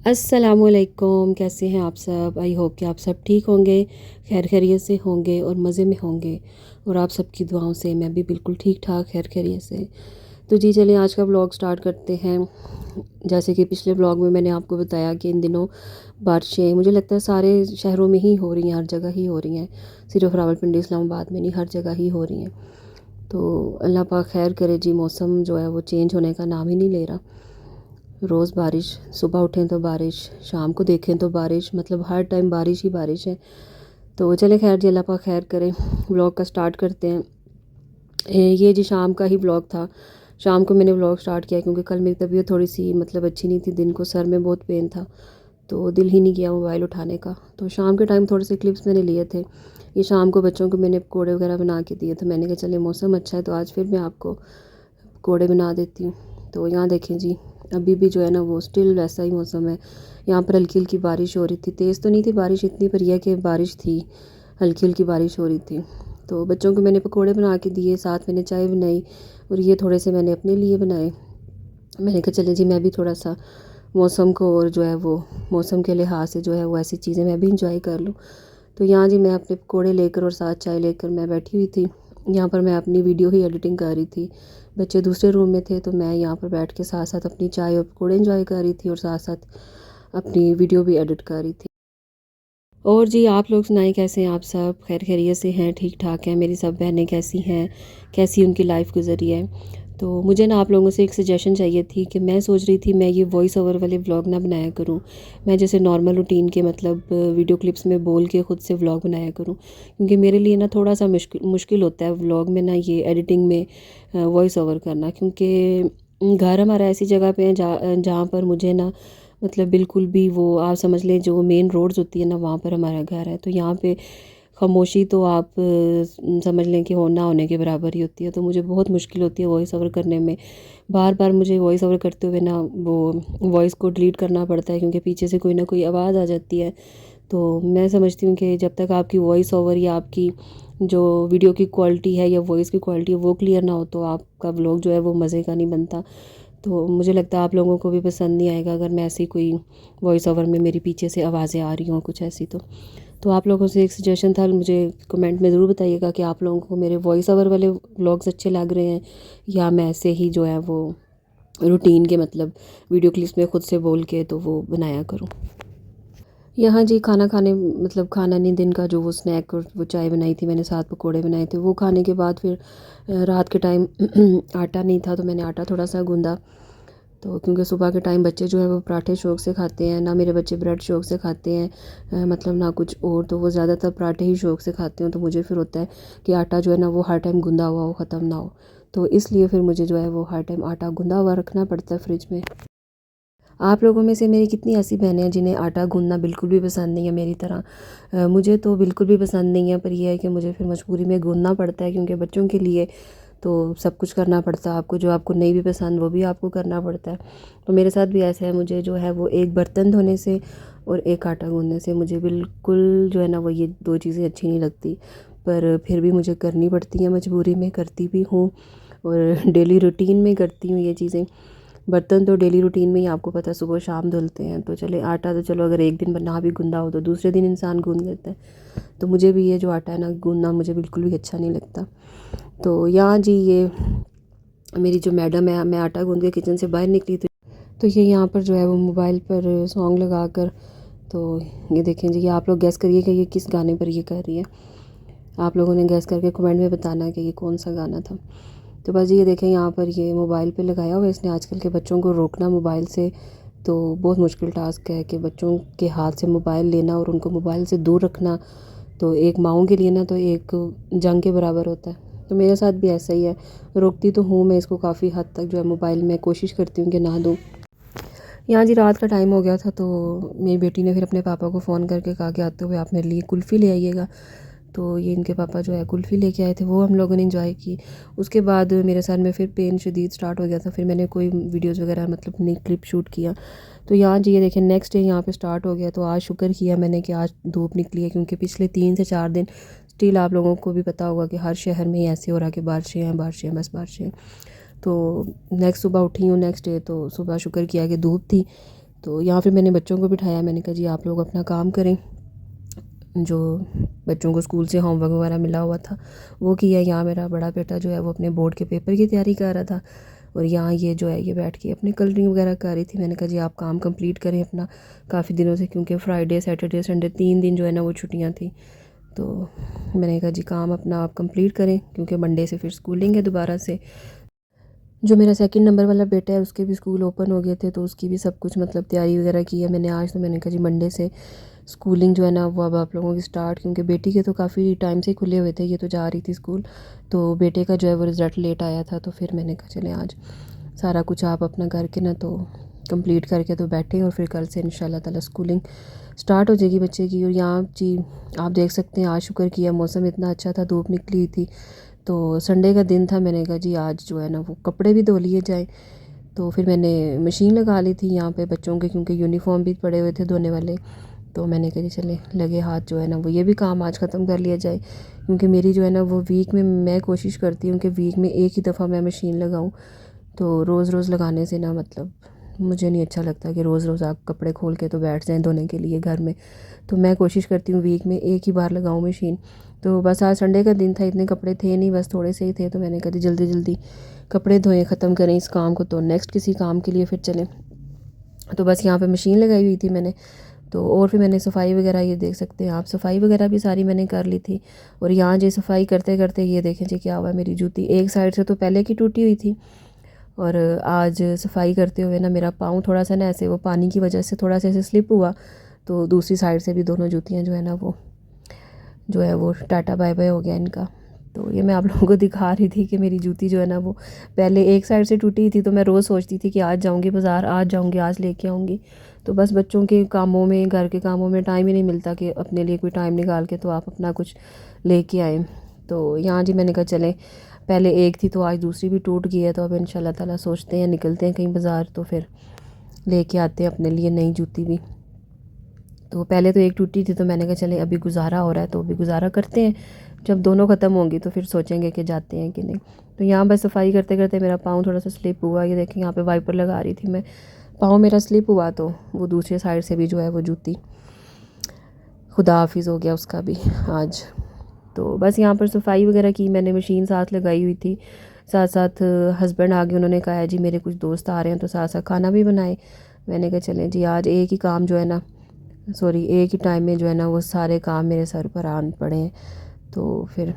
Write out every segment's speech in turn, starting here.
अस्सलामुअलैकुम, कैसे हैं आप सब। आई होप कि आप सब ठीक होंगे, खैर खैरियत से होंगे और मज़े में होंगे। और आप सबकी दुआओं से मैं भी बिल्कुल ठीक ठाक खैर खैरियत से। तो जी चलिए आज का व्लॉग स्टार्ट करते हैं। जैसे कि पिछले व्लॉग में मैंने आपको बताया कि इन दिनों बारिशें मुझे लगता है सारे शहरों में ही हो रही हैं, हर जगह ही हो रही हैं, सिर्फ रावलपिंडी इस्लामाबाद में नहीं, हर जगह ही हो रही हैं। तो अल्लाह पाक खैर करे जी। मौसम जो है वो चेंज होने का नाम ही नहीं ले रहा। रोज़ बारिश, सुबह उठें तो बारिश, शाम को देखें तो बारिश, मतलब हर टाइम बारिश ही बारिश है। तो चले खैर जी, अल्लाह पाक खैर करें। व्लॉग का स्टार्ट करते हैं। ये जी शाम का ही व्लॉग था। शाम को मैंने व्लॉग स्टार्ट किया क्योंकि कल मेरी तबीयत थोड़ी सी मतलब अच्छी नहीं थी, दिन को सर में बहुत पेन था, तो दिल ही नहीं किया मोबाइल उठाने का। तो शाम के टाइम थोड़े से क्लिप्स मैंने लिए थे। ये शाम को बच्चों को मैंने पकौड़े वगैरह बना के दिए, तो मैंने कहा चले मौसम अच्छा है तो आज फिर मैं आपको पकौड़े बना देती हूँ। तो यहाँ देखें जी, अभी भी जो है ना वो स्टिल वैसा ही मौसम है। यहाँ पर हल्की हल्की बारिश हो रही थी, तेज़ तो नहीं थी बारिश इतनी, पर यह कि बारिश थी, हल्की हल्की बारिश हो रही थी। तो बच्चों को मैंने पकौड़े बना के दिए, साथ मैंने चाय बनाई और ये थोड़े से मैंने अपने लिए बनाए। मैंने कहा चले जी मैं भी थोड़ा सा मौसम को और जो है वो मौसम के लिहाज से जो है वो ऐसी चीज़ें मैं भी इंजॉय कर लूँ। तो यहाँ जी मैं अपने पकौड़े लेकर और साथ चाय लेकर मैं बैठी हुई थी। यहाँ पर मैं अपनी वीडियो ही एडिटिंग कर रही थी। बच्चे दूसरे रूम में थे तो मैं यहाँ पर बैठ के साथ साथ अपनी चाय और पकौड़े इंजॉय कर रही थी और साथ साथ अपनी वीडियो भी एडिट कर रही थी। और जी आप लोग सुनाएं, कैसे हैं आप सब, खैर खैरियत से हैं, ठीक ठाक हैं। मेरी सब बहनें कैसी हैं, कैसी उनकी लाइफ गुजरी है। तो मुझे ना आप लोगों से एक सजेशन चाहिए थी कि मैं सोच रही थी मैं ये वॉइस ओवर वाले व्लॉग ना बनाया करूं। मैं जैसे नॉर्मल रूटीन के मतलब वीडियो क्लिप्स में बोल के ख़ुद से व्लॉग बनाया करूं, क्योंकि मेरे लिए ना थोड़ा सा मुश्किल होता है व्लॉग में ना ये एडिटिंग में वॉइस ओवर करना। क्योंकि घर हमारा ऐसी जगह पे है जहाँ पर मुझे ना मतलब बिल्कुल भी वो आप समझ लें जो मेन रोड्स होती है ना वहाँ पर हमारा घर है। तो यहाँ पे खामोशी तो आप समझ लें कि होना होने के बराबर ही होती है। तो मुझे बहुत मुश्किल होती है वॉइस ओवर करने में। बार बार मुझे वॉइस ओवर करते हुए ना वो वॉइस को डिलीट करना पड़ता है, क्योंकि पीछे से कोई ना कोई आवाज़ आ जाती है। तो मैं समझती हूँ कि जब तक आपकी वॉइस ओवर या आपकी जो वीडियो की क्वालिटी है या वॉइस की क्वालिटी है वो क्लियर ना हो तो आपका व्लॉग जो है वो मज़े का नहीं बनता। तो मुझे लगता है आप लोगों को भी पसंद नहीं आएगा अगर मैं ऐसी कोई वॉइस ओवर में मेरी पीछे से आवाज़ें आ रही हों कुछ ऐसी। तो आप लोगों से एक सजेशन था, मुझे कमेंट में ज़रूर बताइएगा कि आप लोगों को मेरे वॉइस ओवर वाले व्लॉग्स अच्छे लग रहे हैं या मैं ऐसे ही जो है वो रूटीन के मतलब वीडियो क्लिप्स में ख़ुद से बोल के तो वो बनाया करूँ। यहाँ जी खाना खाने मतलब खाना नहीं, दिन का जो वो स्नैक और वो चाय बनाई थी मैंने, साथ पकोड़े बनाए थे, वो खाने के बाद फिर रात के टाइम आटा नहीं था तो मैंने आटा थोड़ा सा गूंदा। तो क्योंकि सुबह के टाइम बच्चे जो है वो पराठे शौक से खाते हैं, ना मेरे बच्चे ब्रेड शौक से खाते हैं, मतलब ना कुछ और, तो वो ज़्यादातर पराठे ही शौक से खाते हैं। तो मुझे फिर होता है कि आटा जो है ना वो हर टाइम गूंदा हुआ हो, ख़त्म ना हो। तो इसलिए फिर मुझे जो है वो हर टाइम आटा गूंदा हुआ रखना पड़ता है फ्रिज में। आप लोगों में से मेरी कितनी ऐसी बहनें हैं जिन्हें आटा गूंदना बिल्कुल भी पसंद नहीं है मेरी तरह। मुझे तो बिल्कुल भी पसंद नहीं है, पर यह है कि मुझे फिर मजबूरी में गूंदना पड़ता है, क्योंकि बच्चों के लिए तो सब कुछ करना पड़ता है आपको, जो आपको नहीं भी पसंद वो भी आपको करना पड़ता है। तो मेरे साथ भी ऐसा है, मुझे जो है वो एक बर्तन धोने से और एक आटा गूंदने से मुझे बिल्कुल जो है ना वो ये दो चीज़ें अच्छी नहीं लगती, पर फिर भी मुझे करनी पड़ती हैं, मजबूरी में करती भी हूँ और डेली रूटीन में करती हूँ ये चीज़ें। बर्तन तो डेली रूटीन में ही आपको पता है सुबह शाम धुलते हैं, तो चले आटा तो चलो अगर एक दिन ना भी गूंदा हो तो दूसरे दिन इंसान गूंद लेता है। तो मुझे भी ये जो आटा है ना गूंदना मुझे बिल्कुल भी अच्छा नहीं लगता। तो यहाँ जी ये मेरी जो मैडम है, मैं आटा गूंद के किचन से बाहर निकली तो ये यहाँ पर जो है वो मोबाइल पर सॉन्ग लगा कर, तो ये देखें जी, ये आप लोग गैस करिए कि ये किस गाने पर ये कर रही है। आप लोगों ने गैस करके कमेंट में बताना कि ये कौन सा गाना था। तो बस ये देखें यहाँ पर ये मोबाइल पे लगाया हुआ है इसने। आजकल के बच्चों को रोकना मोबाइल से तो बहुत मुश्किल टास्क है कि बच्चों के हाथ से मोबाइल लेना और उनको मोबाइल से दूर रखना तो एक माओं के लिए ना तो एक जंग के बराबर होता है। तो मेरे साथ भी ऐसा ही है, रोकती तो हूँ मैं इसको काफ़ी हद तक, जो है मोबाइल में कोशिश करती हूँ कि ना दूँ। यहाँ जी रात का टाइम हो गया था तो मेरी बेटी ने फिर अपने पापा को फ़ोन करके कहा कि आते हुए आप मेरे लिए कुल्फ़ी ले आइएगा। तो ये इनके पापा जो है कुल्फ़ी लेके आए थे, वो हम लोगों ने एंजॉय की। उसके बाद मेरे सर में फिर पेन शदीद स्टार्ट हो गया था, फिर मैंने कोई वीडियोज़ वगैरह मतलब नहीं क्लिप शूट किया। तो यहाँ जी ये देखें नेक्स्ट डे यहाँ पे स्टार्ट हो गया। तो आज शुक्र किया मैंने कि आज धूप निकली है, क्योंकि पिछले 3 से 4 दिन स्टिल आप लोगों को भी पता होगा कि हर शहर में ही ऐसे हो रहा कि बारिशें हैं, बारिशें हैं, बस बारिशें हैं। तो नेक्स्ट सुबह उठी हूँ नेक्स्ट डे, तो सुबह शुक्र किया कि धूप थी। तो यहाँ फिर मैंने बच्चों को बिठाया, मैंने कहा जी आप लोग अपना काम करें। जो बच्चों को स्कूल से होमवर्क वगैरह मिला हुआ था वो किया। यहाँ मेरा बड़ा बेटा जो है वो अपने बोर्ड के पेपर की तैयारी कर रहा था, और यहाँ ये जो है ये बैठ के अपनी कलरिंग वगैरह कर रही थी। मैंने कहा जी आप काम कंप्लीट करें अपना, काफ़ी दिनों से, क्योंकि फ्राइडे सैटरडे संडे 3 दिन जो है ना वो छुट्टियाँ थी। तो मैंने कहा जी काम अपना आप कंप्लीट करें, क्योंकि मंडे से फिर स्कूलिंग है दोबारा से। जो मेरा सेकंड नंबर वाला बेटा है उसके भी स्कूल ओपन हो गए थे, तो उसकी भी सब कुछ मतलब तैयारी वगैरह की है मैंने आज। तो मैंने कहा जी मंडे से स्कूलिंग जो है ना वो अब आप लोगों की स्टार्ट, क्योंकि बेटी के तो काफ़ी टाइम से खुले हुए थे, ये तो जा रही थी स्कूल, तो बेटे का जो है वो रिज़ल्ट लेट आया था। तो फिर मैंने कहा चले आज सारा कुछ आप अपना करके ना तो कंप्लीट करके तो बैठे, और फिर कल से इंशाल्लाह ताला स्कूलिंग स्टार्ट हो जाएगी बच्चे की। और यहाँ जी आप देख सकते हैं आज शुक्र किया मौसम इतना अच्छा था, धूप निकली हुई थी, तो संडे का दिन था। मैंने कहा जी आज जो है ना वो कपड़े भी धो लिए जाए, तो फिर मैंने मशीन लगा ली थी यहाँ पे बच्चों के, क्योंकि यूनिफॉर्म भी पड़े हुए थे धोने वाले। तो मैंने कहा जी चले लगे हाथ जो है ना वो ये भी काम आज ख़त्म कर लिया जाए, क्योंकि मेरी जो है ना वो वीक में मैं कोशिश करती हूँ कि वीक में एक ही दफ़ा मैं मशीन लगाऊँ। तो रोज़ रोज़ लगाने से ना मतलब मुझे नहीं अच्छा लगता कि रोज़ रोज़ आप कपड़े खोल के तो बैठ जाएं धोने के लिए घर में। तो मैं कोशिश करती हूँ वीक में एक ही बार लगाऊँ मशीन। तो बस आज संडे का दिन था, इतने कपड़े थे नहीं, बस थोड़े से ही थे, तो मैंने कहा जल्दी जल्दी कपड़े धोएं, ख़त्म करें इस काम को, तो नेक्स्ट किसी काम के लिए फिर चलें। तो बस यहाँ पे मशीन लगाई हुई थी मैंने, तो और फिर मैंने सफाई वगैरह ये देख सकते हैं आप, सफाई वगैरह भी सारी मैंने कर ली थी। और यहाँ जी सफाई करते करते ये देखें जी क्या हुआ, मेरी जूती एक साइड से तो पहले की टूटी हुई थी, और आज सफाई करते हुए ना मेरा पाँव थोड़ा सा ना ऐसे वो पानी की वजह से थोड़ा सा ऐसे स्लिप हुआ, तो दूसरी साइड से भी दोनों जूतियाँ जो है ना वो जो है वो टाटा बाय बाय हो गया इनका। तो ये मैं आप लोगों को दिखा रही थी कि मेरी जूती जो है ना वो पहले एक साइड से टूटी थी, तो मैं रोज़ सोचती थी कि आज जाऊंगी बाज़ार, आज जाऊंगी, आज लेके आऊँगी। तो बस बच्चों के कामों में, घर के कामों में टाइम ही नहीं मिलता कि अपने लिए कोई टाइम निकाल के तो आप अपना कुछ लेके आए। तो यहाँ जी मैंने कहा चलें, पहले एक थी तो आज दूसरी भी टूट गई है, तो अब इंशाल्लाह ताला सोचते हैं निकलते हैं कहीं बाज़ार, तो फिर लेके आते हैं अपने लिए नई जूती भी। तो पहले तो एक टूटी थी, तो मैंने कहा चले अभी गुजारा हो रहा है तो अभी गुजारा करते हैं, जब दोनों ख़त्म होंगी तो फिर सोचेंगे कि जाते हैं कि नहीं। तो यहाँ बस सफाई करते करते मेरा पाँव थोड़ा सा स्लिप हुआ, ये देखें यहाँ पे वाइपर लगा रही थी मैं, पाँव मेरा स्लिप हुआ, तो वो दूसरे साइड से भी जो है वो जूती खुदा हाफिज़ हो गया उसका भी आज। तो बस यहाँ पर सफाई वगैरह की मैंने, मशीन साथ लगाई हुई थी, साथ साथ हस्बैंड आ गए, उन्होंने कहा है जी मेरे कुछ दोस्त आ रहे हैं, तो साथ साथ खाना भी बनाए। मैंने कहा चलें जी आज एक ही काम जो है ना, सॉरी एक ही टाइम में जो है ना वो सारे काम मेरे सर पर आन पड़े हैं। तो फिर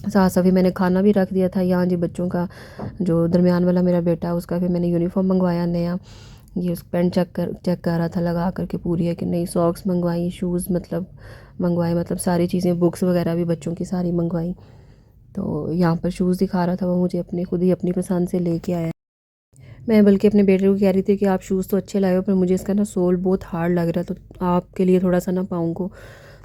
साथ साथ ही मैंने खाना भी रख दिया था। यहाँ जी बच्चों का जो दरमियान वाला मेरा बेटा है उसका फिर मैंने यूनिफॉर्म मंगवाया नया, ये उस पैंट चेक कर रहा था लगा करके पूरी है कि नहीं, सॉक्स मंगवाई, शूज़ मतलब मंगवाए, मतलब सारी चीज़ें, बुक्स वगैरह भी बच्चों की सारी मंगवाई। तो यहाँ पर शूज़ दिखा रहा था वो मुझे, अपने खुद ही अपनी पसंद से लेके आया। मैं बल्कि अपने बेटे को कह रही थी कि आप शूज़ तो अच्छे लाए हो, पर मुझे इसका ना सोल बहुत हार्ड लग रहा है, तो आपके लिए थोड़ा सा ना पाँव को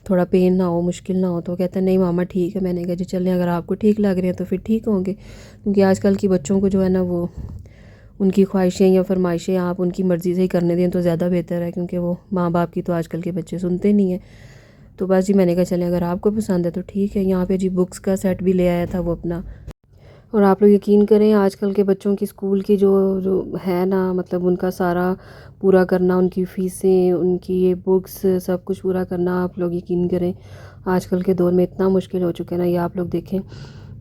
थोड़ा पेन ना हो, मुश्किल ना हो। तो कहता है नहीं मामा ठीक है। मैंने कहा जी चलें, अगर आपको ठीक लग रहे हैं तो फिर ठीक होंगे, क्योंकि आजकल की बच्चों को जो है ना वो उनकी ख्वाहिशें या फरमाइशें आप उनकी मर्ज़ी से ही करने दें तो ज़्यादा बेहतर है, क्योंकि वो माँ बाप की तो आजकल के बच्चे सुनते नहीं हैं। तो बस जी मैंने कहा चलें अगर आपको पसंद है तो ठीक है। यहाँ पे जी बुक्स का सेट भी ले आया था वो अपना। और आप लोग यकीन करें आजकल के बच्चों की स्कूल की जो जो है ना, मतलब उनका सारा पूरा करना, उनकी फ़ीसें, उनकी ये बुक्स, सब कुछ पूरा करना, आप लोग यकीन करें आजकल के दौर में इतना मुश्किल हो चुका है ना। ये आप लोग देखें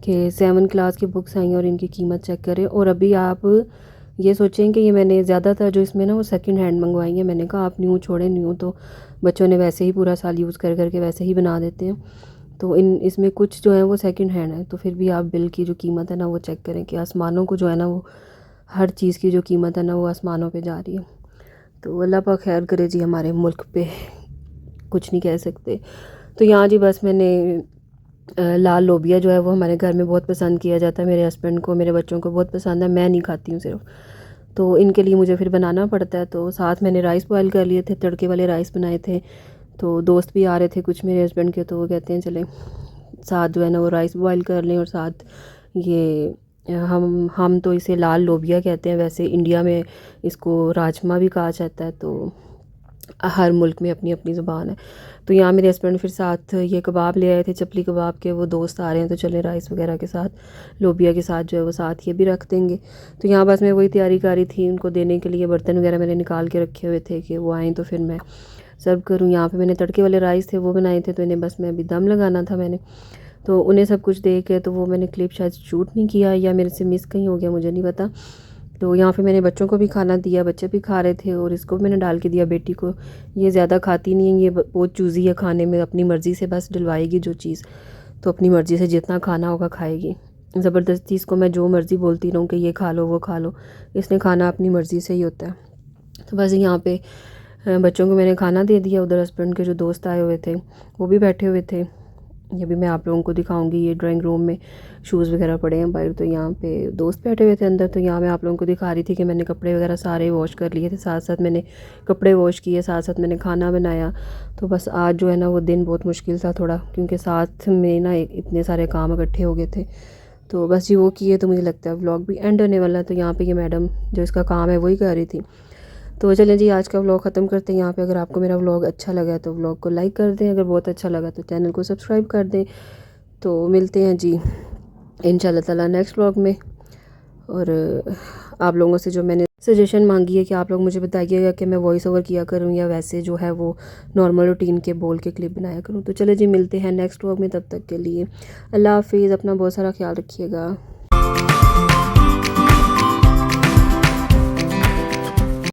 कि 7 क्लास की बुक्स आई हैं और इनकी कीमत चेक करें। और अभी आप ये सोचें कि ये मैंने ज़्यादातर जो इसमें ना वो सेकंड हैंड मंगवाई हैं। मैंने कहा आप न्यू छोड़ें, न्यू तो बच्चों ने वैसे ही पूरा साल यूज़ कर करके वैसे ही बना देते हैं, तो इन इसमें कुछ जो है वो सेकंड हैंड है। तो फिर भी आप बिल की जो कीमत है ना वो चेक करें कि आसमानों को जो है ना वो हर चीज़ की जो कीमत है ना वो आसमानों पे जा रही है। तो अल्लाह पाक खैर करे जी हमारे मुल्क पे, कुछ नहीं कह सकते। तो यहाँ जी बस मैंने लाल लोबिया जो है वो हमारे घर में बहुत पसंद किया जाता है, मेरे हस्बैंड को, मेरे बच्चों को बहुत पसंद है, मैं नहीं खाती हूँ सिर्फ, तो इनके लिए मुझे फिर बनाना पड़ता है। तो साथ मैंने राइस बॉयल कर लिए थे, तड़के वाले राइस बनाए थे। तो दोस्त भी आ रहे थे कुछ मेरे हस्बैंड के, तो वो कहते हैं चले साथ जो है ना वो राइस बॉयल कर लें, और साथ ये हम तो इसे लाल लोबिया कहते हैं, वैसे इंडिया में इसको राजमा भी कहा जाता है। तो हर मुल्क में अपनी अपनी ज़ुबान है। तो यहाँ मेरे हस्बैंड फिर साथ ये कबाब ले आए थे, चपली कबाब के, वो दोस्त आ रहे हैं तो चले राइस वगैरह के साथ, लोबिया के साथ जो है वो साथ ये भी रख देंगे। तो यहाँ बस मैं वही तैयारी कर रही थी उनको देने के लिए, बर्तन वगैरह मैंने निकाल के रखे हुए थे कि वो आएँ तो फिर मैं सर्व करूँ। यहाँ पे मैंने तड़के वाले राइस थे वो बनाए थे, तो इन्हें बस मैं अभी दम लगाना था मैंने। तो उन्हें सब कुछ दे के तो वो मैंने क्लिप शायद शूट नहीं किया या मेरे से मिस कहीं हो गया, मुझे नहीं पता। तो यहाँ पे मैंने बच्चों को भी खाना दिया, बच्चे भी खा रहे थे, और इसको भी मैंने डाल के दिया बेटी को। ये ज़्यादा खाती नहीं है, ये बहुत चूज़ी है खाने में, अपनी मर्ज़ी से बस डलवाएगी जो चीज़, तो अपनी मर्ज़ी से जितना खाना होगा खाएगी। ज़बरदस्ती इसको मैं जो मर्ज़ी बोलती रहूँ कि ये खा लो वो खा लो, इसने खाना अपनी मर्ज़ी से ही होता है। तो बस यहाँ पे बच्चों को मैंने खाना दे दिया। उधर हस्बैंड के जो दोस्त आए हुए थे वो भी बैठे हुए थे। ये भी मैं आप लोगों को दिखाऊंगी। ये ड्राइंग रूम में शूज़ वगैरह पड़े हैं बाहर, तो यहाँ पे दोस्त बैठे हुए थे अंदर। तो यहाँ मैं आप लोगों को दिखा रही थी कि मैंने कपड़े वगैरह सारे वॉश कर लिए थे, साथ साथ मैंने कपड़े वॉश किए, साथ साथ मैंने खाना बनाया। तो बस आज जो है ना वो दिन बहुत मुश्किल था थोड़ा, क्योंकि साथ में ना इतने सारे काम इकट्ठे हो गए थे। तो बस जी वो किए, तो मुझे लगता है व्लॉग भी एंड होने वाला है। तो यहाँ पे ये मैडम जो इसका काम है वही कर रही थी। तो चलें जी, आज का व्लॉग ख़त्म करते हैं यहाँ पे। अगर आपको मेरा व्लॉग अच्छा लगा तो व्लॉग को लाइक कर दें, अगर बहुत अच्छा लगा तो चैनल को सब्सक्राइब कर दें। तो मिलते हैं जी इंशाल्लाह ताला नेक्स्ट व्लॉग में। और आप लोगों से जो मैंने सजेशन मांगी है कि आप लोग मुझे बताइएगा कि मैं वॉइस ओवर किया करूं या वैसे जो है वो नॉर्मल रूटीन के बोल के क्लिप बनाया करूं। तो चले जी मिलते हैं नेक्स्ट व्लॉग में, तब तक के लिए अल्लाह हाफिज़, अपना बहुत सारा ख्याल रखिएगा।